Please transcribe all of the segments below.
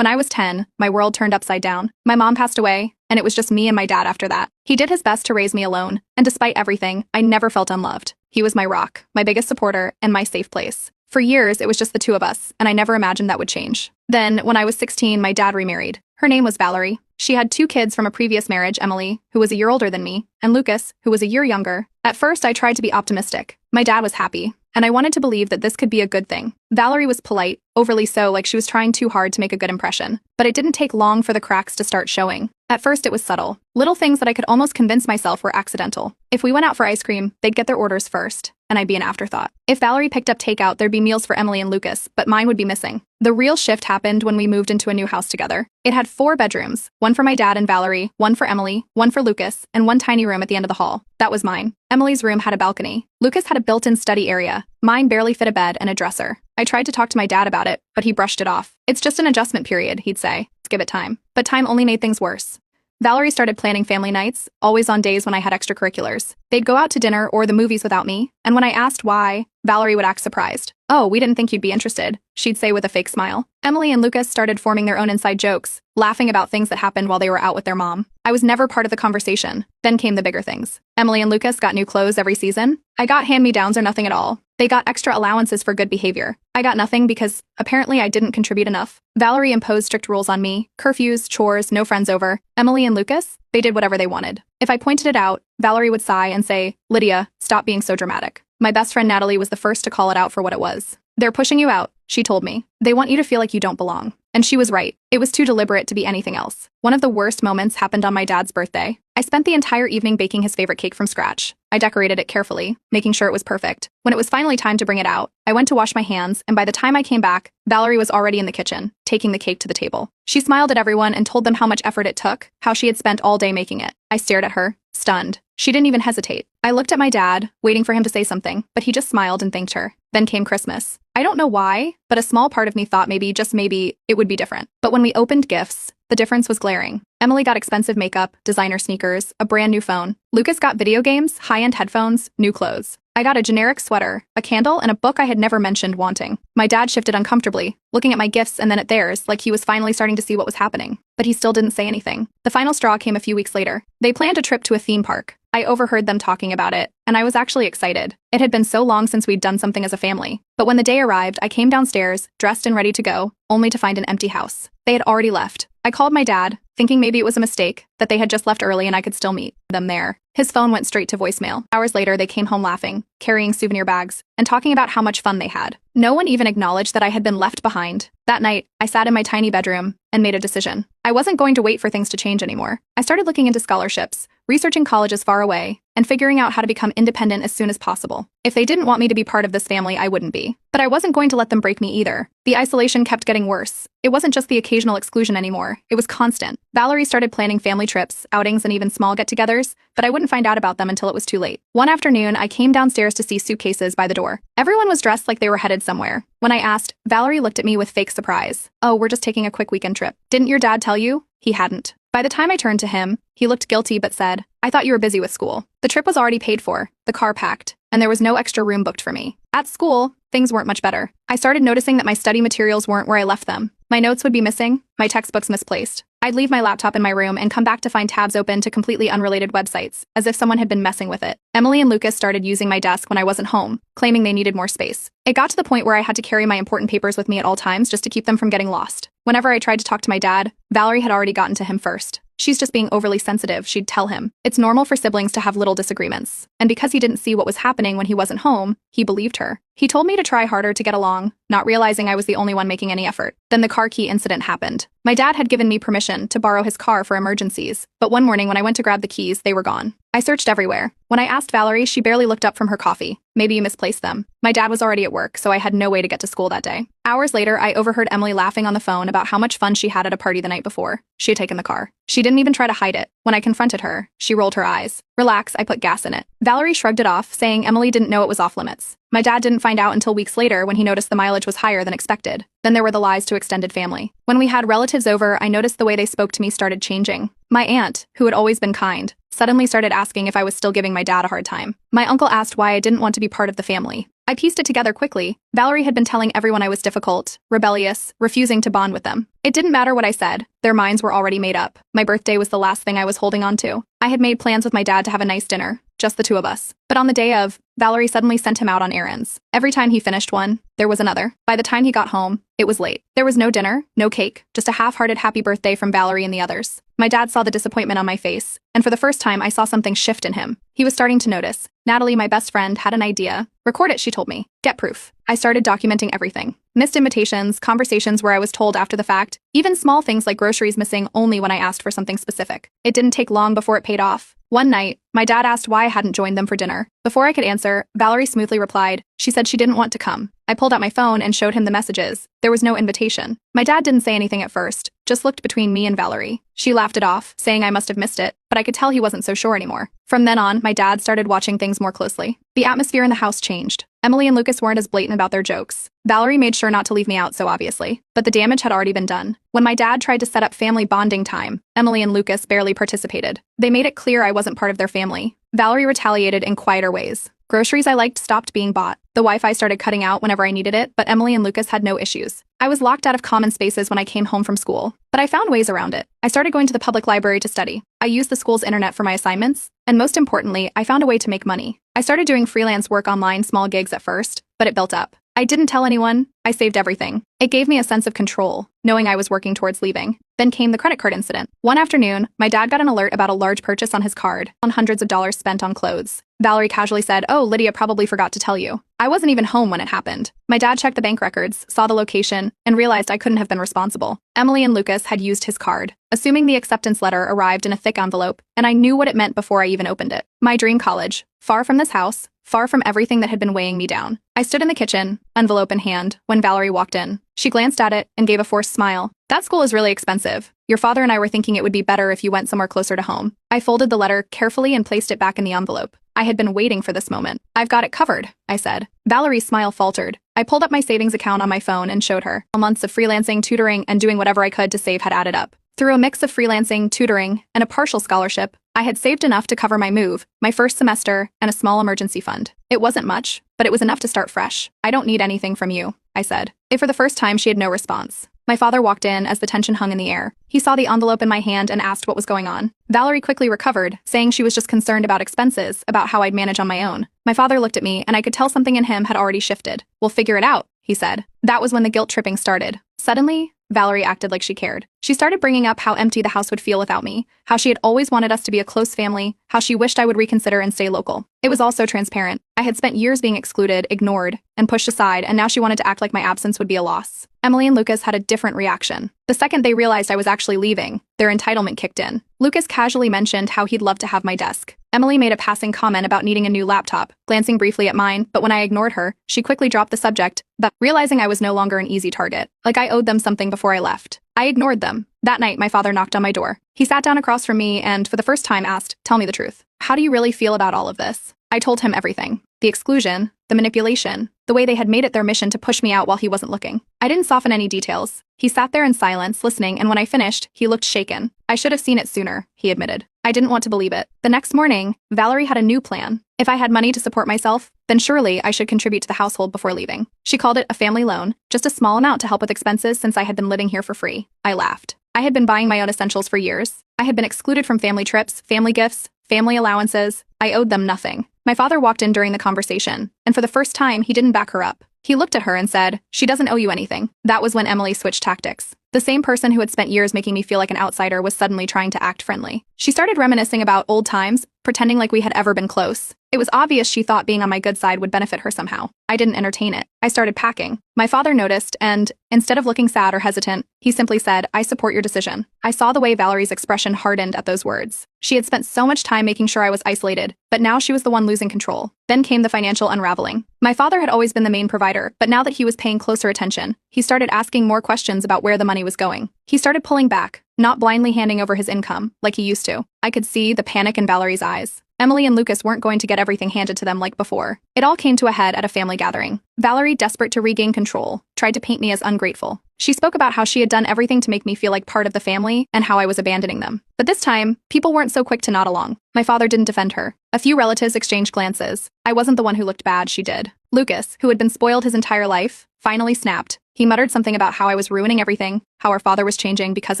When I was 10, my world turned upside down. My mom passed away, and it was just me and my dad after that. He did his best to raise me alone, and despite everything, I never felt unloved. He was my rock, my biggest supporter, and my safe place. For years, it was just the two of us, and I never imagined that would change. Then, when I was 16, my dad remarried. Her name was Valerie. She had 2 kids from a previous marriage, Emily, who was a year older than me, and Lucas, who was a year younger. At first, I tried to be optimistic. My dad was happy, and I wanted to believe that this could be a good thing. Valerie was polite, overly so, like she was trying too hard to make a good impression. But it didn't take long for the cracks to start showing. At first, it was subtle. Little things that I could almost convince myself were accidental. If we went out for ice cream, they'd get their orders first, and I'd be an afterthought. If Valerie picked up takeout, there'd be meals for Emily and Lucas, but mine would be missing. The real shift happened when we moved into a new house together. It had 4 bedrooms, one for my dad and Valerie, one for Emily, one for Lucas, and one tiny room at the end of the hall. That was mine. Emily's room had a balcony. Lucas had a built-in study area. Mine barely fit a bed and a dresser. I tried to talk to my dad about it, but he brushed it off. It's just an adjustment period, he'd say. Let's give it time. But time only made things worse. Valerie started planning family nights, always on days when I had extracurriculars. They'd go out to dinner or the movies without me, and when I asked why, Valerie would act surprised. "Oh, we didn't think you'd be interested," she'd say with a fake smile. Emily and Lucas started forming their own inside jokes, laughing about things that happened while they were out with their mom. I was never part of the conversation. Then came the bigger things. Emily and Lucas got new clothes every season. I got hand-me-downs or nothing at all. They got extra allowances for good behavior. I got nothing because, apparently, I didn't contribute enough. Valerie imposed strict rules on me: curfews, chores, no friends over. Emily and Lucas, they did whatever they wanted. If I pointed it out, Valerie would sigh and say, "Lydia, stop being so dramatic." My best friend Natalie was the first to call it out for what it was. "They're pushing you out," she told me. "They want you to feel like you don't belong." And she was right. It was too deliberate to be anything else. One of the worst moments happened on my dad's birthday. I spent the entire evening baking his favorite cake from scratch. I decorated it carefully, making sure it was perfect. When it was finally time to bring it out, I went to wash my hands, and by the time I came back, Valerie was already in the kitchen, taking the cake to the table. She smiled at everyone and told them how much effort it took, how she had spent all day making it. I stared at her, stunned. She didn't even hesitate. I looked at my dad, waiting for him to say something, but he just smiled and thanked her. Then came Christmas. I don't know why, but a small part of me thought maybe, just maybe, it would be different. But when we opened gifts, the difference was glaring. Emily got expensive makeup, designer sneakers, a brand new phone. Lucas got video games, high-end headphones, new clothes. I got a generic sweater, a candle, and a book I had never mentioned wanting. My dad shifted uncomfortably, looking at my gifts and then at theirs, like he was finally starting to see what was happening. But he still didn't say anything. The final straw came a few weeks later. They planned a trip to a theme park. I overheard them talking about it, and I was actually excited. It had been so long since we'd done something as a family. But when the day arrived, I came downstairs, dressed and ready to go, only to find an empty house. They had already left. I called my dad, thinking maybe it was a mistake, that they had just left early and I could still meet them there. His phone went straight to voicemail. Hours later, they came home laughing, carrying souvenir bags, and talking about how much fun they had. No one even acknowledged that I had been left behind. That night, I sat in my tiny bedroom and made a decision. I wasn't going to wait for things to change anymore. I started looking into scholarships, researching colleges far away, and figuring out how to become independent as soon as possible. If they didn't want me to be part of this family, I wouldn't be. But I wasn't going to let them break me either. The isolation kept getting worse. It wasn't just the occasional exclusion anymore. It was constant. Valerie started planning family trips, outings, and even small get-togethers, but I wouldn't find out about them until it was too late. One afternoon, I came downstairs to see suitcases by the door. Everyone was dressed like they were headed somewhere. When I asked, Valerie looked at me with fake surprise. "Oh, we're just taking a quick weekend trip. Didn't your dad tell you?" He hadn't. By the time I turned to him, he looked guilty but said, "I thought you were busy with school." The trip was already paid for, the car packed, and there was no extra room booked for me. At school, things weren't much better. I started noticing that my study materials weren't where I left them. My notes would be missing, my textbooks misplaced. I'd leave my laptop in my room and come back to find tabs open to completely unrelated websites, as if someone had been messing with it. Emily and Lucas started using my desk when I wasn't home, claiming they needed more space. It got to the point where I had to carry my important papers with me at all times just to keep them from getting lost. Whenever I tried to talk to my dad, Valerie had already gotten to him first. "She's just being overly sensitive," she'd tell him. It's normal for siblings to have little disagreements. And because he didn't see what was happening when he wasn't home, he believed her. He told me to try harder to get along, not realizing I was the only one making any effort. Then the car key incident happened. My dad had given me permission to borrow his car for emergencies, but one morning when I went to grab the keys, they were gone. I searched everywhere. When I asked Valerie, she barely looked up from her coffee. "Maybe you misplaced them." My dad was already at work, so I had no way to get to school that day. Hours later, I overheard Emily laughing on the phone about how much fun she had at a party the night before. She had taken the car. She didn't even try to hide it. When I confronted her, she rolled her eyes. "Relax, I put gas in it." Valerie shrugged it off, saying Emily didn't know it was off limits. My dad didn't find out until weeks later when he noticed the mileage was higher than expected. Then there were the lies to extended family. When we had relatives over, I noticed the way they spoke to me started changing. My aunt, who had always been kind, suddenly started asking if I was still giving my dad a hard time. My uncle asked why I didn't want to be part of the family. I pieced it together quickly. Valerie had been telling everyone I was difficult, rebellious, refusing to bond with them. It didn't matter what I said. Their minds were already made up. My birthday was the last thing I was holding on to. I had made plans with my dad to have a nice dinner, just the two of us. But on the day of, Valerie suddenly sent him out on errands. Every time he finished one, there was another. By the time he got home, it was late. There was no dinner, no cake, just a half-hearted happy birthday from Valerie and the others. My dad saw the disappointment on my face, and for the first time I saw something shift in him. He was starting to notice. Natalie, my best friend, had an idea. Record it, she told me. Get proof. I started documenting everything. Missed invitations, conversations where I was told after the fact, even small things like groceries missing only when I asked for something specific. It didn't take long before it paid off. One night, my dad asked why I hadn't joined them for dinner. Before I could answer, Valerie smoothly replied, she said she didn't want to come. I pulled out my phone and showed him the messages. There was no invitation. My dad didn't say anything at first, just looked between me and Valerie. She laughed it off, saying I must have missed it, but I could tell he wasn't so sure anymore. From then on, my dad started watching things more closely. The atmosphere in the house changed. Emily and Lucas weren't as blatant about their jokes. Valerie made sure not to leave me out so obviously, but the damage had already been done. When my dad tried to set up family bonding time, Emily and Lucas barely participated. They made it clear I wasn't part of their family. Valerie retaliated in quieter ways. Groceries I liked stopped being bought. The Wi-Fi started cutting out whenever I needed it, but Emily and Lucas had no issues. I was locked out of common spaces when I came home from school, but I found ways around it. I started going to the public library to study. I used the school's internet for my assignments, and most importantly, I found a way to make money. I started doing freelance work online, small gigs at first, but it built up. I didn't tell anyone. I saved everything. It gave me a sense of control, knowing I was working towards leaving. Then came the credit card incident. One afternoon, my dad got an alert about a large purchase on his card, on hundreds of dollars spent on clothes. Valerie casually said, "Oh, Lydia probably forgot to tell you." I wasn't even home when it happened. My dad checked the bank records, saw the location, and realized I couldn't have been responsible. Emily and Lucas had used his card. Assuming the acceptance letter arrived in a thick envelope, and I knew what it meant before I even opened it. My dream college, far from this house, far from everything that had been weighing me down. I stood in the kitchen, envelope in hand, when Valerie walked in. She glanced at it and gave a forced smile. "That school is really expensive. Your father and I were thinking it would be better if you went somewhere closer to home." I folded the letter carefully and placed it back in the envelope. I had been waiting for this moment. "I've got it covered," I said. Valerie's smile faltered. I pulled up my savings account on my phone and showed her. Months of freelancing, tutoring, and doing whatever I could to save had added up. Through a mix of freelancing, tutoring, and a partial scholarship, I had saved enough to cover my move, my first semester, and a small emergency fund. It wasn't much, but it was enough to start fresh. "I don't need anything from you," I said. For the first time, she had no response. My father walked in as the tension hung in the air. He saw the envelope in my hand and asked what was going on. Valerie quickly recovered, saying she was just concerned about expenses, about how I'd manage on my own. My father looked at me, and I could tell something in him had already shifted. "We'll figure it out," he said. That was when the guilt tripping started. Suddenly, Valerie acted like she cared. She started bringing up how empty the house would feel without me, how she had always wanted us to be a close family, how she wished I would reconsider and stay local. It was all so transparent. I had spent years being excluded, ignored, and pushed aside, and now she wanted to act like my absence would be a loss. Emily and Lucas had a different reaction. The second they realized I was actually leaving, their entitlement kicked in. Lucas casually mentioned how he'd love to have my desk. Emily made a passing comment about needing a new laptop, glancing briefly at mine, but when I ignored her, she quickly dropped the subject, but realizing I was no longer an easy target, like I owed them something before I left. I ignored them. That night, my father knocked on my door. He sat down across from me and, for the first time, asked, "Tell me the truth. How do you really feel about all of this?" I told him everything. The exclusion, the manipulation, the way they had made it their mission to push me out while he wasn't looking. I didn't soften any details. He sat there in silence, listening, and when I finished, he looked shaken. "I should have seen it sooner," he admitted. I didn't want to believe it. The next morning, Valerie had a new plan. If I had money to support myself, then surely I should contribute to the household before leaving. She called it a family loan, just a small amount to help with expenses since I had been living here for free. I laughed. I had been buying my own essentials for years. I had been excluded from family trips, family gifts, family allowances. I owed them nothing. My father walked in during the conversation, and for the first time, he didn't back her up. He looked at her and said, "She doesn't owe you anything." That was when Emily switched tactics. The same person who had spent years making me feel like an outsider was suddenly trying to act friendly. She started reminiscing about old times, pretending like we had ever been close. It was obvious she thought being on my good side would benefit her somehow. I didn't entertain it. I started packing. My father noticed, and instead of looking sad or hesitant, he simply said, "I support your decision." I saw the way Valerie's expression hardened at those words. She had spent so much time making sure I was isolated, but now she was the one losing control. Then came the financial unraveling. My father had always been the main provider, but now that he was paying closer attention, he started asking more questions about where the money was going. He started pulling back, not blindly handing over his income, like he used to. I could see the panic in Valerie's eyes. Emily and Lucas weren't going to get everything handed to them like before. It all came to a head at a family gathering. Valerie, desperate to regain control, tried to paint me as ungrateful. She spoke about how she had done everything to make me feel like part of the family and how I was abandoning them. But this time, people weren't so quick to nod along. My father didn't defend her. A few relatives exchanged glances. I wasn't the one who looked bad, she did. Lucas, who had been spoiled his entire life, finally snapped. He muttered something about how I was ruining everything, how our father was changing because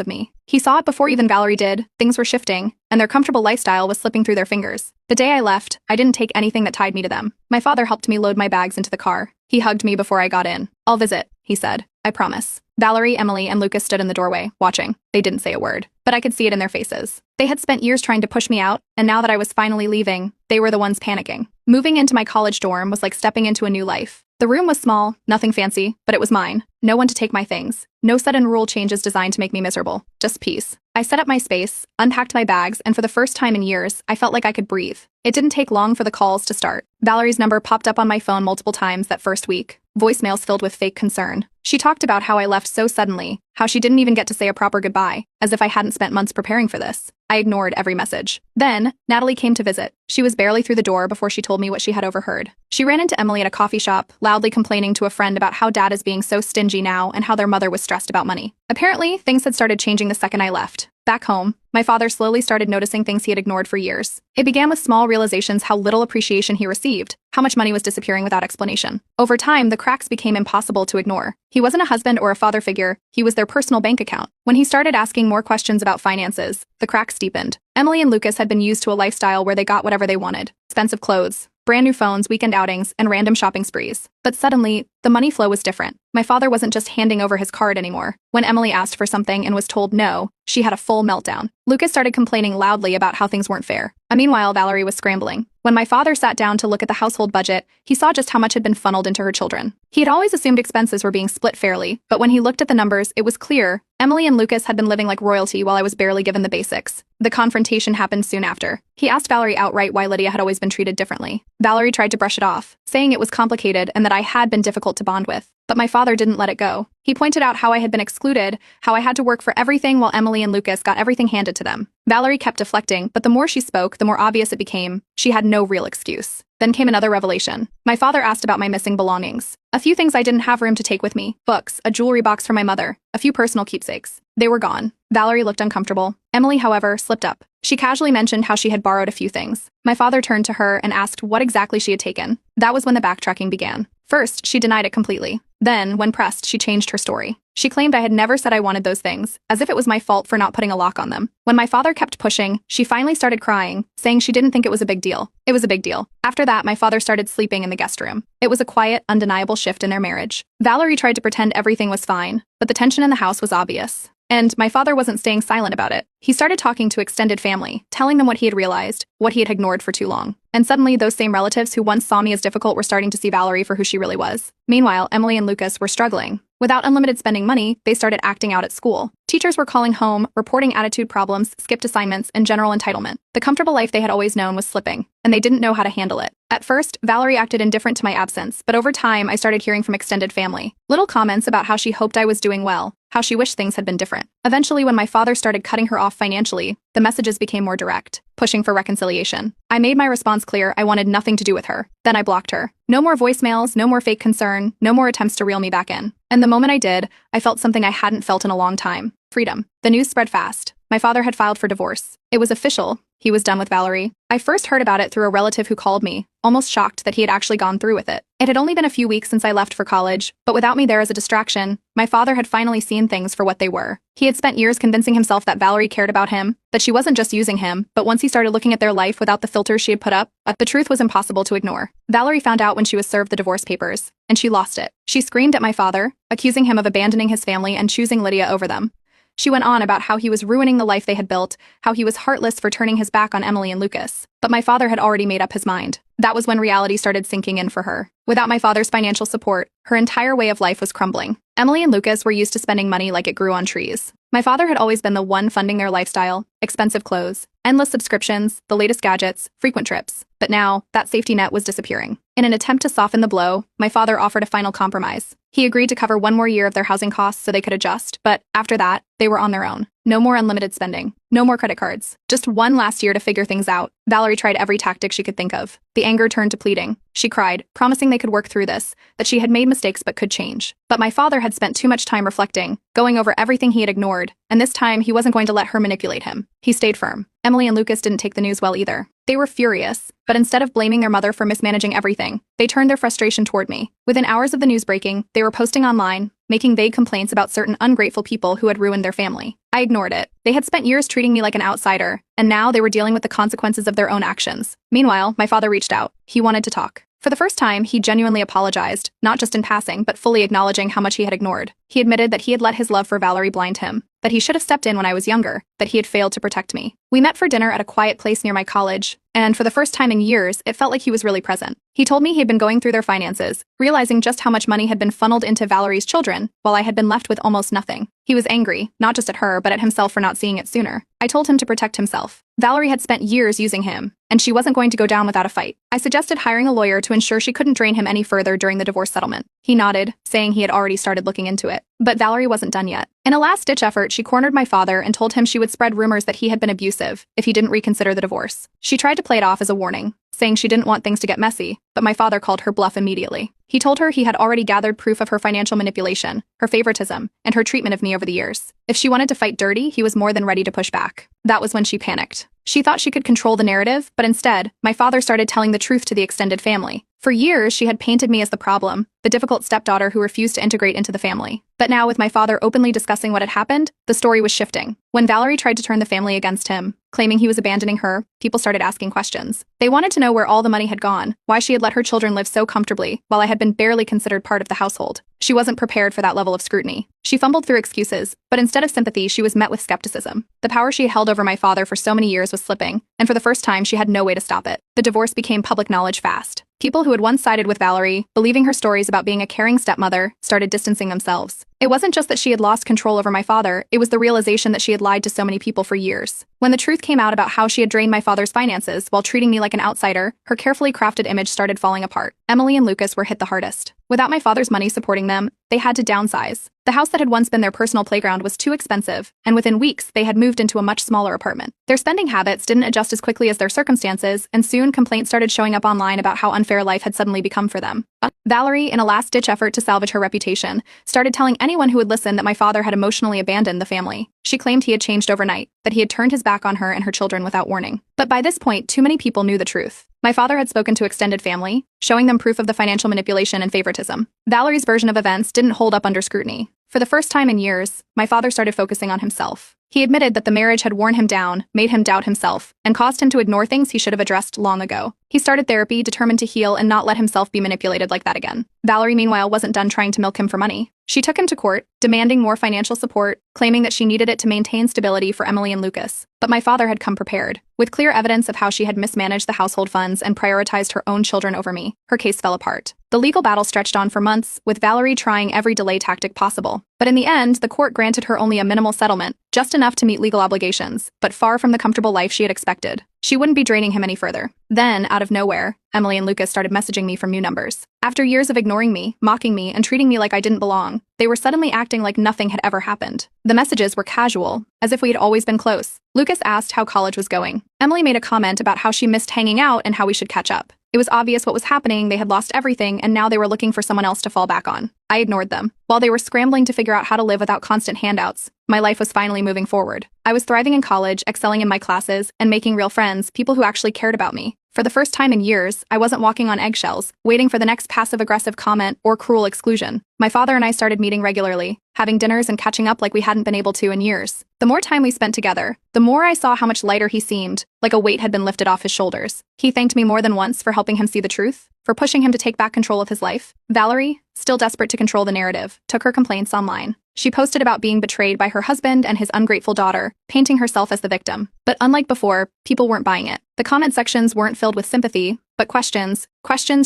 of me. He saw it before even Valerie did. Things were shifting, and their comfortable lifestyle was slipping through their fingers. The day I left, I didn't take anything that tied me to them. My father helped me load my bags into the car. He hugged me before I got in. "I'll visit," he said. "I promise." Valerie, Emily, and Lucas stood in the doorway, watching. They didn't say a word, but I could see it in their faces. They had spent years trying to push me out, and now that I was finally leaving, they were the ones panicking. Moving into my college dorm was like stepping into a new life. The room was small, nothing fancy, but it was mine. No one to take my things. No sudden rule changes designed to make me miserable. Just peace. I set up my space, unpacked my bags, and for the first time in years, I felt like I could breathe. It didn't take long for the calls to start. Valerie's number popped up on my phone multiple times that first week. Voicemails filled with fake concern. She talked about how I left so suddenly, how she didn't even get to say a proper goodbye, as if I hadn't spent months preparing for this. I ignored every message. Then, Natalie came to visit. She was barely through the door before she told me what she had overheard. She ran into Emily at a coffee shop, loudly complaining to a friend about how dad is being so stingy now and how their mother was stressed about money. Apparently, things had started changing the second I left. Back home, my father slowly started noticing things he had ignored for years. It began with small realizations how little appreciation he received, how much money was disappearing without explanation. Over time, the cracks became impossible to ignore. He wasn't a husband or a father figure, he was their personal bank account. When he started asking more questions about finances, the cracks deepened. Emily and Lucas had been used to a lifestyle where they got whatever they wanted. Expensive clothes, brand new phones, weekend outings, and random shopping sprees. But suddenly, the money flow was different. My father wasn't just handing over his card anymore. When Emily asked for something and was told no, she had a full meltdown. Lucas started complaining loudly about how things weren't fair. Meanwhile, Valerie was scrambling. When my father sat down to look at the household budget, he saw just how much had been funneled into her children. He had always assumed expenses were being split fairly, but when he looked at the numbers, it was clear. Emily and Lucas had been living like royalty while I was barely given the basics. The confrontation happened soon after. He asked Valerie outright why Lydia had always been treated differently. Valerie tried to brush it off, saying it was complicated and that I had been difficult to bond with. But my father didn't let it go. He pointed out how I had been excluded, how I had to work for everything while Emily and Lucas got everything handed to them. Valerie kept deflecting, but the more she spoke, the more obvious it became. She had no real excuse. Then came another revelation. My father asked about my missing belongings. A few things I didn't have room to take with me. Books, a jewelry box for my mother, a few personal keepsakes. They were gone. Valerie looked uncomfortable. Emily, however, slipped up. She casually mentioned how she had borrowed a few things. My father turned to her and asked what exactly she had taken. That was when the backtracking began. First, she denied it completely. Then, when pressed, she changed her story. She claimed I had never said I wanted those things, as if it was my fault for not putting a lock on them. When my father kept pushing, she finally started crying, saying she didn't think it was a big deal. It was a big deal. After that, my father started sleeping in the guest room. It was a quiet, undeniable shift in their marriage. Valerie tried to pretend everything was fine, but the tension in the house was obvious. And my father wasn't staying silent about it. He started talking to extended family, telling them what he had realized, what he had ignored for too long. And suddenly, those same relatives who once saw me as difficult were starting to see Valerie for who she really was. Meanwhile, Emily and Lucas were struggling. Without unlimited spending money, they started acting out at school. Teachers were calling home, reporting attitude problems, skipped assignments, and general entitlement. The comfortable life they had always known was slipping, and they didn't know how to handle it. At first, Valerie acted indifferent to my absence, but over time, I started hearing from extended family. Little comments about how she hoped I was doing well, how she wished things had been different. Eventually, when my father started cutting her off financially, the messages became more direct, pushing for reconciliation. I made my response clear. I wanted nothing to do with her. Then I blocked her. No more voicemails, no more fake concern, no more attempts to reel me back in. And the moment I did, I felt something I hadn't felt in a long time. Freedom. The news spread fast. My father had filed for divorce. It was official. He was done with Valerie. I first heard about it through a relative who called me, almost shocked that he had actually gone through with it. It had only been a few weeks since I left for college, but without me there as a distraction, my father had finally seen things for what they were. He had spent years convincing himself that Valerie cared about him, that she wasn't just using him, but once he started looking at their life without the filters she had put up, the truth was impossible to ignore. Valerie found out when she was served the divorce papers, and she lost it. She screamed at my father, accusing him of abandoning his family and choosing Lydia over them. She went on about how he was ruining the life they had built, how he was heartless for turning his back on Emily and Lucas. But my father had already made up his mind. That was when reality started sinking in for her. Without my father's financial support, her entire way of life was crumbling. Emily and Lucas were used to spending money like it grew on trees. My father had always been the one funding their lifestyle, expensive clothes, endless subscriptions, the latest gadgets, frequent trips. But now, that safety net was disappearing. In an attempt to soften the blow, my father offered a final compromise. He agreed to cover one more year of their housing costs so they could adjust, but after that, they were on their own. No more unlimited spending. No more credit cards. Just one last year to figure things out. Valerie tried every tactic she could think of. The anger turned to pleading. She cried, promising they could work through this, that she had made mistakes but could change. But my father had spent too much time reflecting, going over everything he had ignored, and this time he wasn't going to let her manipulate him. He stayed firm. Emily and Lucas didn't take the news well either. They were furious, but instead of blaming their mother for mismanaging everything, they turned their frustration toward me. Within hours of the news breaking, they were posting online, making vague complaints about certain ungrateful people who had ruined their family. I ignored it. They had spent years treating me like an outsider, and now they were dealing with the consequences of their own actions. Meanwhile, my father reached out. He wanted to talk. For the first time, he genuinely apologized, not just in passing, but fully acknowledging how much he had ignored. He admitted that he had let his love for Valerie blind him, that he should have stepped in when I was younger, that he had failed to protect me. We met for dinner at a quiet place near my college, and for the first time in years, it felt like he was really present. He told me he had been going through their finances, realizing just how much money had been funneled into Valerie's children, while I had been left with almost nothing. He was angry, not just at her, but at himself for not seeing it sooner. I told him to protect himself. Valerie had spent years using him, and she wasn't going to go down without a fight. I suggested hiring a lawyer to ensure she couldn't drain him any further during the divorce settlement. He nodded, saying he had already started looking into it. But Valerie wasn't done yet. In a last-ditch effort, she cornered my father and told him she would spread rumors that he had been abusive if he didn't reconsider the divorce. She tried to play it off as a warning, saying she didn't want things to get messy, but my father called her bluff immediately. He told her he had already gathered proof of her financial manipulation, her favoritism, and her treatment of me over the years. If she wanted to fight dirty, he was more than ready to push back. That was when she panicked. She thought she could control the narrative, but instead, my father started telling the truth to the extended family. For years, she had painted me as the problem, the difficult stepdaughter who refused to integrate into the family. But now, with my father openly discussing what had happened, the story was shifting. When Valerie tried to turn the family against him, claiming he was abandoning her, people started asking questions. They wanted to know where all the money had gone, why she had let her children live so comfortably, while I had been barely considered part of the household. She wasn't prepared for that level of scrutiny. She fumbled through excuses, but instead of sympathy, she was met with skepticism. The power she had held over my father for so many years was slipping, and for the first time, she had no way to stop it. The divorce became public knowledge fast. People who had once sided with Valerie, believing her stories about being a caring stepmother, started distancing themselves. It wasn't just that she had lost control over my father, it was the realization that she had lied to so many people for years. When the truth came out about how she had drained my father's finances while treating me like an outsider, her carefully crafted image started falling apart. Emily and Lucas were hit the hardest. Without my father's money supporting them, they had to downsize. The house that had once been their personal playground was too expensive, and within weeks, they had moved into a much smaller apartment. Their spending habits didn't adjust as quickly as their circumstances, and soon complaints started showing up online about how unfair life had suddenly become for them. Valerie, in a last-ditch effort to salvage her reputation, started telling anyone who would listen that my father had emotionally abandoned the family. She claimed he had changed overnight, that he had turned his back on her and her children without warning. But by this point, too many people knew the truth. My father had spoken to extended family, showing them proof of the financial manipulation and favoritism. Valerie's version of events didn't hold up under scrutiny. For the first time in years, my father started focusing on himself. He admitted that the marriage had worn him down, made him doubt himself, and caused him to ignore things he should have addressed long ago. He started therapy, determined to heal and not let himself be manipulated like that again. Valerie, meanwhile, wasn't done trying to milk him for money. She took him to court, demanding more financial support, claiming that she needed it to maintain stability for Emily and Lucas. But my father had come prepared. With clear evidence of how she had mismanaged the household funds and prioritized her own children over me, her case fell apart. The legal battle stretched on for months, with Valerie trying every delay tactic possible. But in the end, the court granted her only a minimal settlement, just enough to meet legal obligations, but far from the comfortable life she had expected. She wouldn't be draining him any further. Then, out of nowhere, Emily and Lucas started messaging me from new numbers. After years of ignoring me, mocking me, and treating me like I didn't belong, they were suddenly acting like nothing had ever happened. The messages were casual, as if we had always been close. Lucas asked how college was going. Emily made a comment about how she missed hanging out and how we should catch up. It was obvious what was happening, they had lost everything, and now they were looking for someone else to fall back on. I ignored them. While they were scrambling to figure out how to live without constant handouts, my life was finally moving forward. I was thriving in college, excelling in my classes, and making real friends, people who actually cared about me. For the first time in years, I wasn't walking on eggshells, waiting for the next passive-aggressive comment or cruel exclusion. My father and I started meeting regularly, having dinners and catching up like we hadn't been able to in years. The more time we spent together, the more I saw how much lighter he seemed, like a weight had been lifted off his shoulders. He thanked me more than once for helping him see the truth, for pushing him to take back control of his life. Valerie, still desperate to control the narrative, took her complaints online. She posted about being betrayed by her husband and his ungrateful daughter, painting herself as the victim. But unlike before, people weren't buying it. The comment sections weren't filled with sympathy, but questions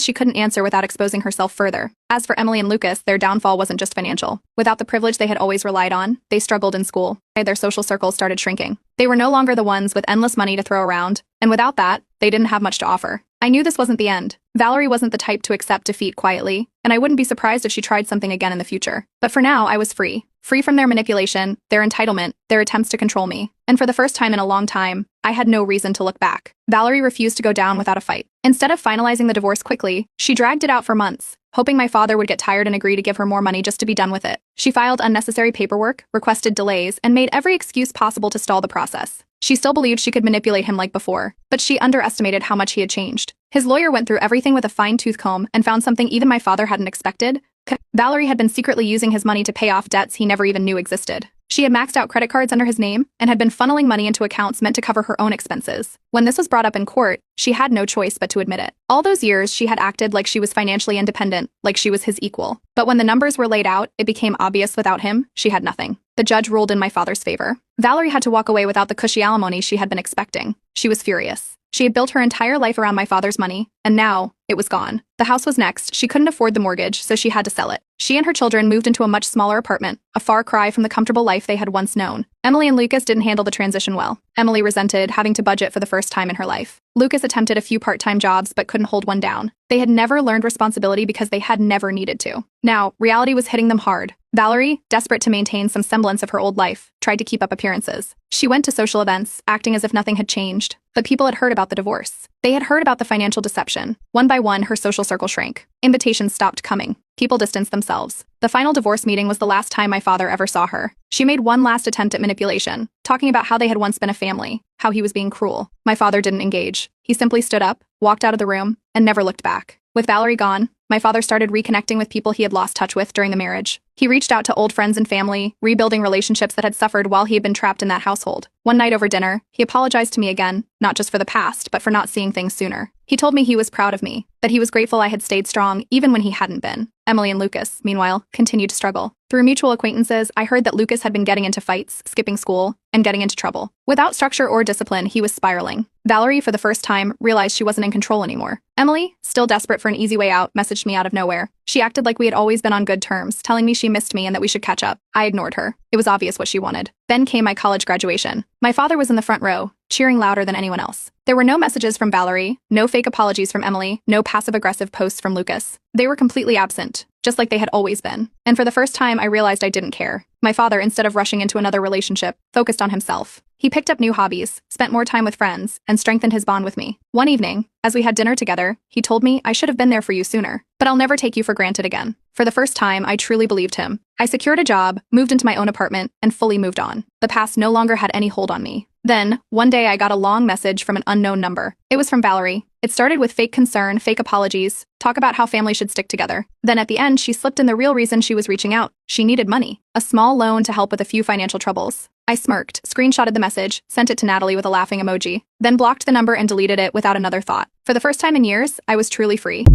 she couldn't answer without exposing herself further. As for Emily and Lucas, their downfall wasn't just financial. Without the privilege they had always relied on, they struggled in school. Their social circles started shrinking. They were no longer the ones with endless money to throw around, and without that, they didn't have much to offer. I knew this wasn't the end. Valerie wasn't the type to accept defeat quietly, and I wouldn't be surprised if she tried something again in the future. But for now, I was free. Free from their manipulation, their entitlement, their attempts to control me. And for the first time in a long time, I had no reason to look back. Valerie refused to go down without a fight. Instead of finalizing the divorce quickly, she dragged it out for months, hoping my father would get tired and agree to give her more money just to be done with it. She filed unnecessary paperwork, requested delays, and made every excuse possible to stall the process. She still believed she could manipulate him like before, but she underestimated how much he had changed. His lawyer went through everything with a fine-tooth comb and found something even my father hadn't expected. Valerie had been secretly using his money to pay off debts he never even knew existed. She had maxed out credit cards under his name and had been funneling money into accounts meant to cover her own expenses. When this was brought up in court, she had no choice but to admit it. All those years, she had acted like she was financially independent, like she was his equal. But when the numbers were laid out, it became obvious without him, she had nothing. The judge ruled in my father's favor. Valerie had to walk away without the cushy alimony she had been expecting. She was furious. She had built her entire life around my father's money, and now, it was gone. The house was next. She couldn't afford the mortgage, so she had to sell it. She and her children moved into a much smaller apartment, a far cry from the comfortable life they had once known. Emily and Lucas didn't handle the transition well. Emily resented having to budget for the first time in her life. Lucas attempted a few part-time jobs but couldn't hold one down. They had never learned responsibility because they had never needed to. Now, reality was hitting them hard. Valerie, desperate to maintain some semblance of her old life, tried to keep up appearances. She went to social events, acting as if nothing had changed. But people had heard about the divorce. They had heard about the financial deception. One by one, her social circle shrank. Invitations stopped coming. People distanced themselves. The final divorce meeting was the last time my father ever saw her. She made one last attempt at manipulation, talking about how they had once been a family, how he was being cruel. My father didn't engage. He simply stood up, walked out of the room, and never looked back. With Valerie gone, my father started reconnecting with people he had lost touch with during the marriage. He reached out to old friends and family, rebuilding relationships that had suffered while he had been trapped in that household. One night over dinner, he apologized to me again, not just for the past, but for not seeing things sooner. He told me he was proud of me, that he was grateful I had stayed strong even when he hadn't been. Emily and Lucas, meanwhile, continued to struggle. Through mutual acquaintances, I heard that Lucas had been getting into fights, skipping school, and getting into trouble. Without structure or discipline, he was spiraling. Valerie, for the first time, realized she wasn't in control anymore. Emily, still desperate for an easy way out, messaged me out of nowhere. She acted like we had always been on good terms, telling me she missed me and that we should catch up. I ignored her. It was obvious what she wanted. Then came my college graduation. My father was in the front row, cheering louder than anyone else. There were no messages from Valerie, no fake apologies from Emily, no passive-aggressive posts from Lucas. They were completely absent, just like they had always been. And for the first time, I realized I didn't care. My father, instead of rushing into another relationship, focused on himself. He picked up new hobbies, spent more time with friends, and strengthened his bond with me. One evening, as we had dinner together, he told me I should have been there for you sooner, but I'll never take you for granted again. For the first time, I truly believed him. I secured a job, moved into my own apartment, and fully moved on. The past no longer had any hold on me. Then, one day I got a long message from an unknown number. It was from Valerie. It started with fake concern, fake apologies, talk about how family should stick together. Then at the end, she slipped in the real reason she was reaching out. She needed money. A small loan to help with a few financial troubles. I smirked, screenshotted the message, sent it to Natalie with a laughing emoji, then blocked the number and deleted it without another thought. For the first time in years, I was truly free.